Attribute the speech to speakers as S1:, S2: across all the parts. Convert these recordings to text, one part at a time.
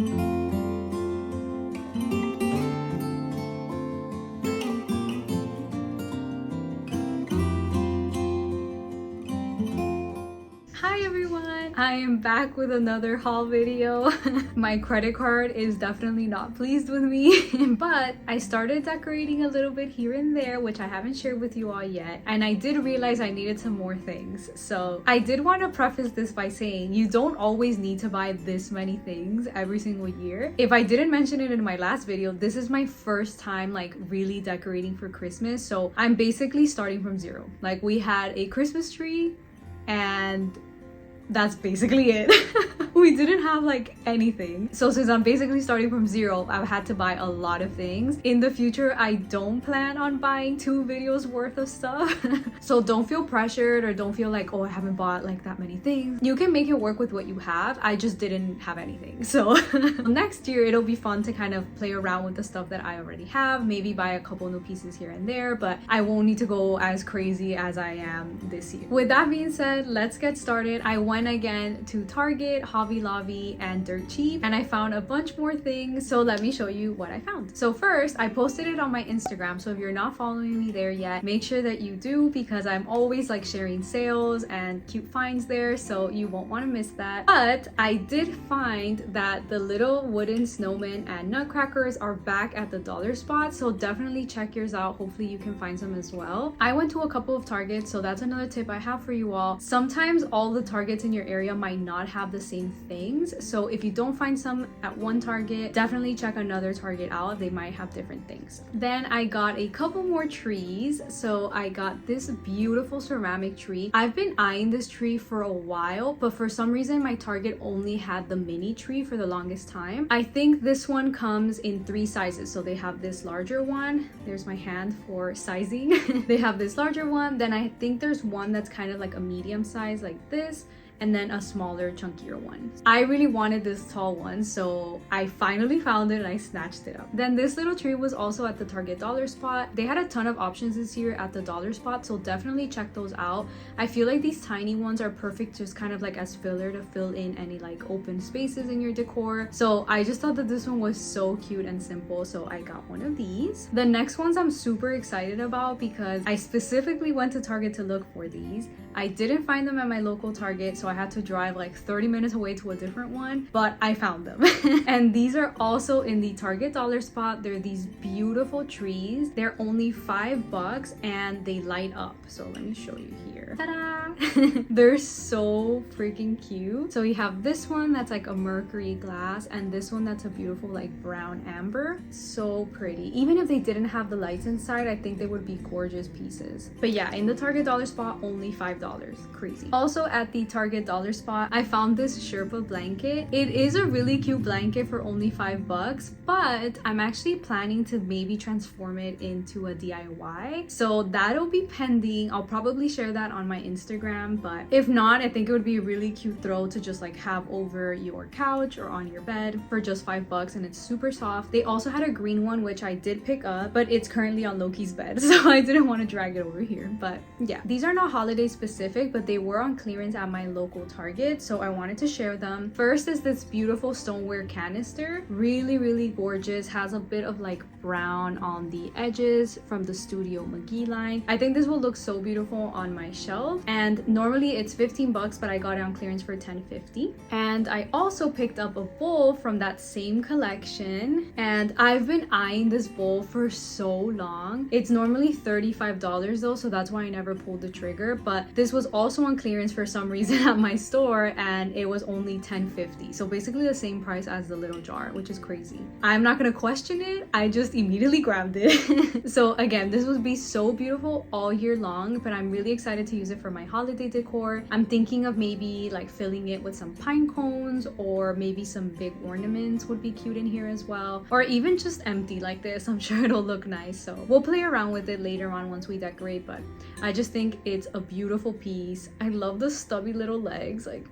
S1: Hi everyone, I am back with another haul video. My credit card is definitely not pleased with me, but I started decorating a little bit here and there, which I haven't shared with you all yet, and I did realize I needed some more things. So I did want to preface this by saying you don't always need to buy this many things every single year. If I didn't mention it in my last video, this is my first time like really decorating for Christmas, so I'm basically starting from zero. Like, we had a Christmas tree and that's basically it. We didn't have like anything. So since I'm basically starting from zero, I've had to buy a lot of things. In the future, I don't plan on buying 2 videos worth of stuff. So don't feel pressured or don't feel like, oh, I haven't bought like that many things. You can make it work with what you have. I just didn't have anything. So next year, it'll be fun to kind of play around with the stuff that I already have. Maybe buy a couple new pieces here and there, but I won't need to go as crazy as I am this year. With that being said, let's get started. I went again to Target, Hobby Lobby, and Dirt Cheap, and I found a bunch more things. So let me show you what I found. So first, I posted it on my Instagram. So if you're not following me there yet, make sure that you do, because I'm always like sharing sales and cute finds there, so you won't want to miss that. But I did find that the little wooden snowmen and nutcrackers are back at the dollar spot, so definitely check yours out. Hopefully you can find some as well. I went to a couple of Targets, so that's another tip I have for you all. Sometimes all the Targets in your area might not have the same things, so if you don't find some at one Target, definitely check another Target out. They might have different things. Then I got a couple more trees. So I got this beautiful ceramic tree. I've been eyeing this tree for a while, but for some reason my Target only had the mini tree for the longest time. I think this one comes in 3 sizes. So they have this larger one, there's my hand for sizing. They have this larger one, then I think there's one that's kind of like a medium size like this, and then a smaller, chunkier one. I really wanted this tall one, so I finally found it and I snatched it up. Then this little tree was also at the Target dollar spot. They had a ton of options this year at the dollar spot, so definitely check those out. I feel like these tiny ones are perfect just kind of like as filler to fill in any like open spaces in your decor. So I just thought that this one was so cute and simple, so I got one of these. The next ones I'm super excited about because I specifically went to Target to look for these. I didn't find them at my local Target, so I had to drive like 30 minutes away to a different one, but I found them. And these are also in the Target dollar spot. They're these beautiful trees. They're only $5 and they light up. So let me show you here. Ta-da! They're so freaking cute. So we have this one that's like a mercury glass and this one that's a beautiful like brown amber. So pretty. Even if they didn't have the lights inside, I think they would be gorgeous pieces. But yeah, in the Target dollar spot, only $5. Crazy. Also at the Target dollar spot, I found this Sherpa blanket. It is a really cute blanket for only $5, but I'm actually planning to maybe transform it into a DIY. So that'll be pending. I'll probably share that on my Instagram, but if not, I think it would be a really cute throw to just like have over your couch or on your bed for just $5, and it's super soft. They also had a green one, which I did pick up, but it's currently on Loki's bed, so I didn't want to drag it over here. But yeah, these are not holiday specific, but they were on clearance at my local Target, so I wanted to share them. First is this beautiful stoneware canister. Really gorgeous. Has a bit of like brown on the edges from the Studio McGee line. I think this will look so beautiful on my shelf, and normally it's $15, but I got it on clearance for $10.50. And I also picked up a bowl from that same collection, and I've been eyeing this bowl for so long. It's normally $35 though, so that's why I never pulled the trigger, but this was also on clearance for some reason at my store, and it was only $10.50, so basically the same price as the little jar, which is crazy. I'm not gonna question it, I just immediately grabbed it. So again, this would be so beautiful all year long, but I'm really excited to use it for my holiday decor. I'm thinking of maybe like filling it with some pine cones, or maybe some big ornaments would be cute in here as well, or even just empty like this. I'm sure it'll look nice, so we'll play around with it later on once we decorate, but I just think it's a beautiful piece. I love the stubby little legs, like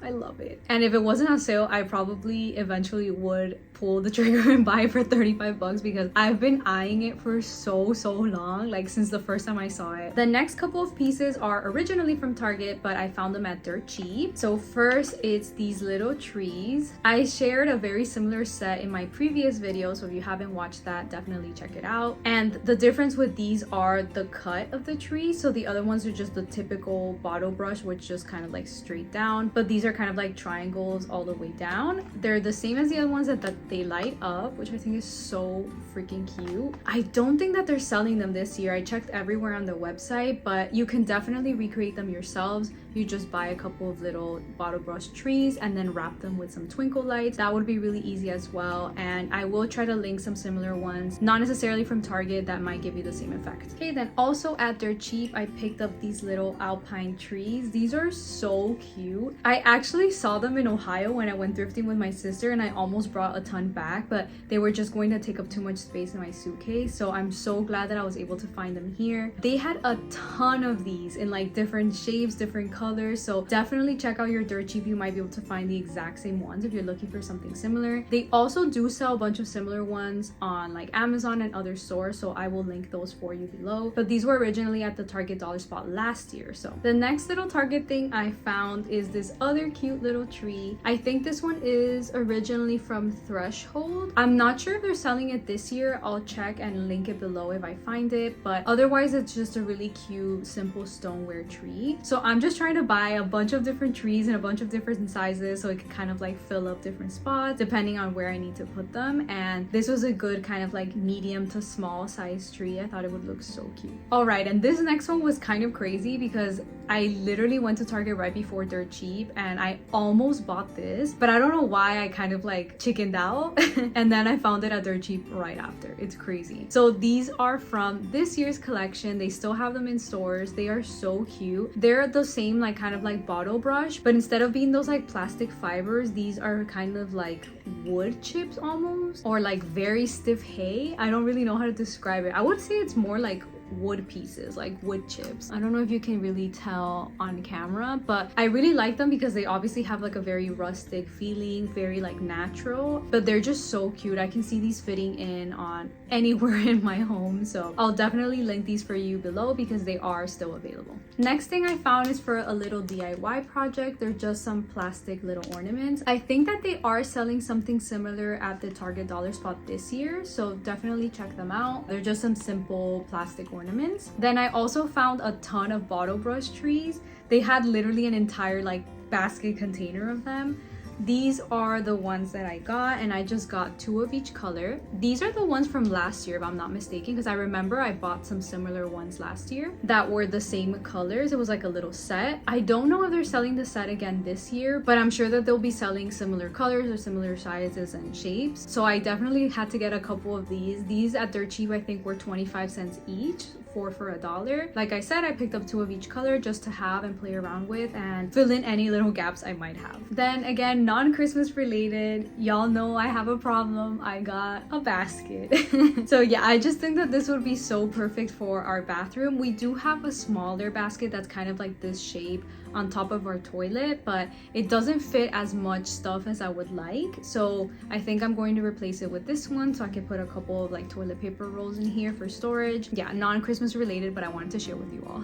S1: I love it. And if it wasn't on sale, I probably eventually would pull the trigger and buy it for 35 bucks because I've been eyeing it for so long, like since the first time I saw it. The next couple of pieces are originally from Target, but I found them at dirt cheap. So first, it's these little trees. I shared a very similar set in my previous video, so if you haven't watched that, definitely check it out. And the difference with these are the cut of the tree. So the other ones are just the typical bottle brush, which just kind of like straight down, but these are kind of like triangles all the way down. They're the same as the other ones that they light up, which I think is so freaking cute. I don't think that they're selling them this year. I checked everywhere on the website, but you can definitely recreate them yourselves. You just buy a couple of little bottle brush trees and then wrap them with some twinkle lights. That would be really easy as well, and I will try to link some similar ones, not necessarily from Target, that might give you the same effect. Okay, then also at dirt cheap, I picked up these little alpine trees. These are so cute. I actually saw them in Ohio when I went thrifting with my sister, and I almost brought a ton back, but they were just going to take up too much space in my suitcase, so I'm so glad that I was able to find them here. They had a ton of these in like different shapes, different colors, so definitely check out your dirt cheap. You might be able to find the exact same ones if you're looking for something similar. They also do sell a bunch of similar ones on like Amazon and other stores, so I will link those for you below, but these were originally at the Target dollar spot last year. So the next little Target thing I found is this other cute little tree. I think this one is originally from Threshold. I'm not sure if they're selling it this year. I'll check and link it below if I find it, but otherwise it's just a really cute simple stoneware tree. So I'm just trying to buy a bunch of different trees in a bunch of different sizes so it can kind of like fill up different spots depending on where I need to put them, and this was a good kind of like medium to small size tree. I thought it would look so cute. All right, and this next one was kind of crazy because I literally went to Target right before dirt cheap and I almost bought this, but I don't know why I kind of like chickened out and then I found it at dirt cheap right after. It's crazy. So these are from this year's collection. They still have them in stores. They are so cute. They're the same like kind of like bottle brush, but instead of being those like plastic fibers, these are kind of like wood chips almost, or like very stiff hay. I don't really know how to describe it. I would say it's more like wood pieces, like wood chips. I don't know if you can really tell on camera, but I really like them because they obviously have like a very rustic feeling, very like natural, but they're just so cute. I can see these fitting in on anywhere in my home, so I'll definitely link these for you below because they are still available. Next thing I found is for a little DIY project. They're just some plastic little ornaments. I think that they are selling something similar at the Target dollar spot this year, so definitely check them out. They're just some simple plastic ornaments. Then I also found a ton of bottle brush trees. They had literally an entire like basket container of them. These are the ones that I got, and I just got 2 of each color. These are the ones from last year if I'm not mistaken, because I remember I bought some similar ones last year that were the same colors. It was like a little set. I don't know if they're selling the set again this year, but I'm sure that they'll be selling similar colors or similar sizes and shapes. So I definitely had to get a couple of these. These at dirt cheap I think were 25 cents each, 4 for $1. Like I said, I picked up 2 of each color just to have and play around with and fill in any little gaps I might have. Then again, non-Christmas related, y'all know I have a problem. I got a basket. So yeah, I just think that this would be so perfect for our bathroom. We do have a smaller basket that's kind of like this shape on top of our toilet, but it doesn't fit as much stuff as I would like, so I think I'm going to replace it with this one so I can put a couple of like toilet paper rolls in here for storage. Yeah, non-Christmas related, but I wanted to share with you all.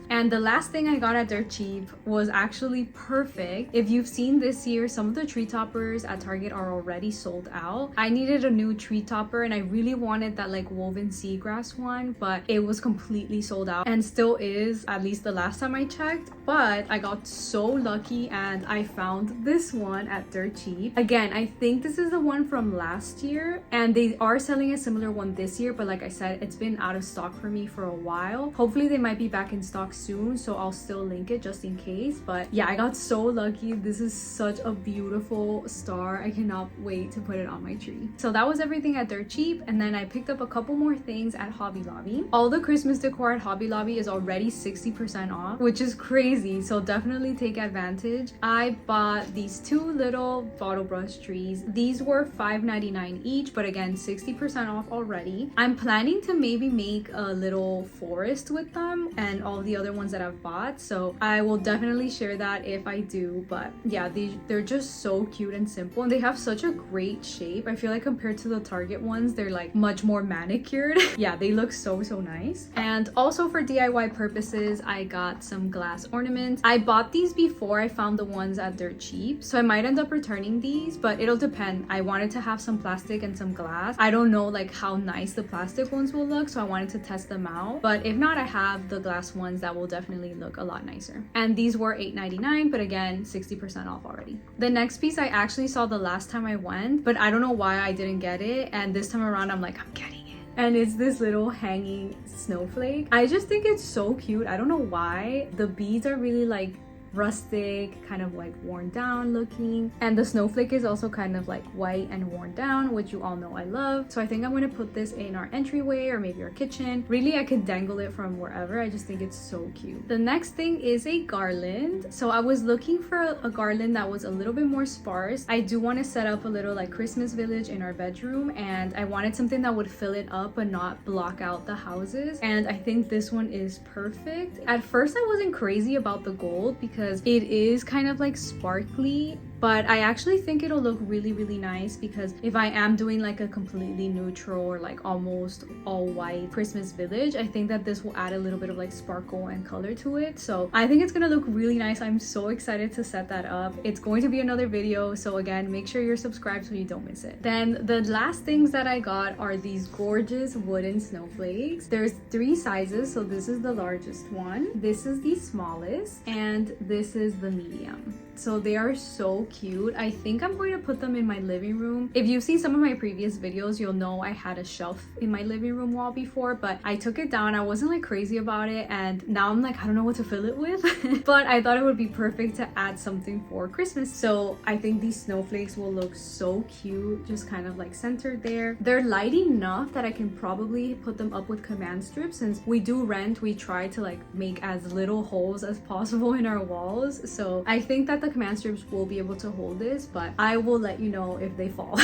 S1: And the last thing I got at dirt cheap was actually perfect. If you've seen this year, some of the tree toppers at Target are already sold out. I needed a new tree topper and I really wanted that like woven seagrass one, but it was completely sold out and still is, at least the last time I checked. But I got so lucky and I found this one at dirt cheap. Again, I think this is the one from last year and they are selling a similar one this year, but like I said, it's been out of stock for me for a while. Hopefully they might be back in stock soon, so I'll still link it just in case. But yeah, I got so lucky. This is such a beautiful star. I cannot wait to put it on my tree. So that was everything at dirt cheap, and then I picked up a couple more things at Hobby Lobby. All the Christmas decor at Hobby Lobby is already 60% off, which is crazy. So so definitely take advantage. I bought these 2 little bottle brush trees. These were $5.99 each, but again 60% off already. I'm planning to maybe make a little forest with them and all the other ones that I've bought, so I will definitely share that if I do. But yeah, they're just so cute and simple, and they have such a great shape. I feel like compared to the Target ones, they're like much more manicured. Yeah, they look so nice. And also for DIY purposes, I got some glass ornaments. I bought these before I found the ones at Dirt Cheap, so I might end up returning these, but it'll depend. I wanted to have some plastic and some glass. I don't know like how nice the plastic ones will look, so I wanted to test them out. But if not, I have the glass ones that will definitely look a lot nicer. And these were $8.99, but again 60% off already. The next piece I actually saw the last time I went, but I don't know why I didn't get it, and this time around I'm like, I'm getting it. And it's this little hanging snowflake. I just think it's so cute. I don't know why. The beads are really like rustic, kind of like worn down looking, and the snowflake is also kind of like white and worn down, which you all know I love. So I think I'm going to put this in our entryway or maybe our kitchen. Really, I could dangle it from wherever. I just think it's so cute. The next thing is a garland. So I was looking for a garland that was a little bit more sparse. I do want to set up a little like Christmas village in our bedroom, and I wanted something that would fill it up but not block out the houses, and I think this one is perfect. At first I wasn't crazy about the gold because it is kind of like sparkly, but I actually think it'll look really nice, because if I am doing like a completely neutral or like almost all white Christmas village, I think that this will add a little bit of like sparkle and color to it. So I think it's gonna look really nice. I'm so excited to set that up. It's going to be another video, so again, make sure you're subscribed so you don't miss it. Then the last things that I got are these gorgeous wooden snowflakes. There's 3 sizes, so this is the largest one, this is the smallest, and this is the medium. So they are so cute. I think I'm going to put them in my living room. If you've seen some of my previous videos, you'll know I had a shelf in my living room wall before, but I took it down. I wasn't like crazy about it, and now I'm like, I don't know what to fill it with. But I thought it would be perfect to add something for Christmas. So I think these snowflakes will look so cute, just kind of like centered there. They're light enough that I can probably put them up with command strips. Since we do rent, we try to like make as little holes as possible in our walls. So I think that the command strips will be able to hold this, but I will let you know if they fall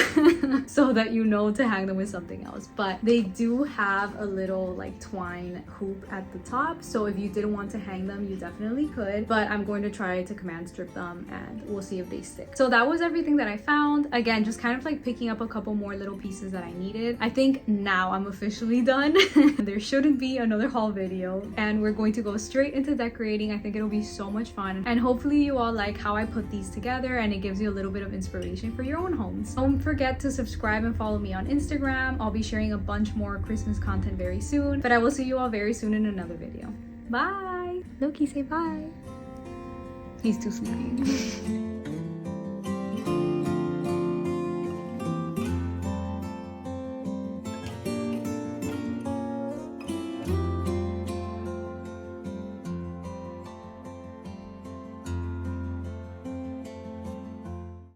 S1: so that you know to hang them with something else. But they do have a little like twine hoop at the top, so if you didn't want to hang them, you definitely could, but I'm going to try to command strip them and we'll see if they stick. So that was everything that I found. Again, just kind of like picking up a couple more little pieces that I needed. I think now I'm officially done. There shouldn't be another haul video, and we're going to go straight into decorating. I think it'll be so much fun, and hopefully you all like how I put these together and it gives you a little bit of inspiration for your own homes. Don't forget to subscribe and follow me on Instagram. I'll be sharing a bunch more Christmas content very soon, but I will see you all very soon in another video. Bye! Loki, say bye! He's too sleepy.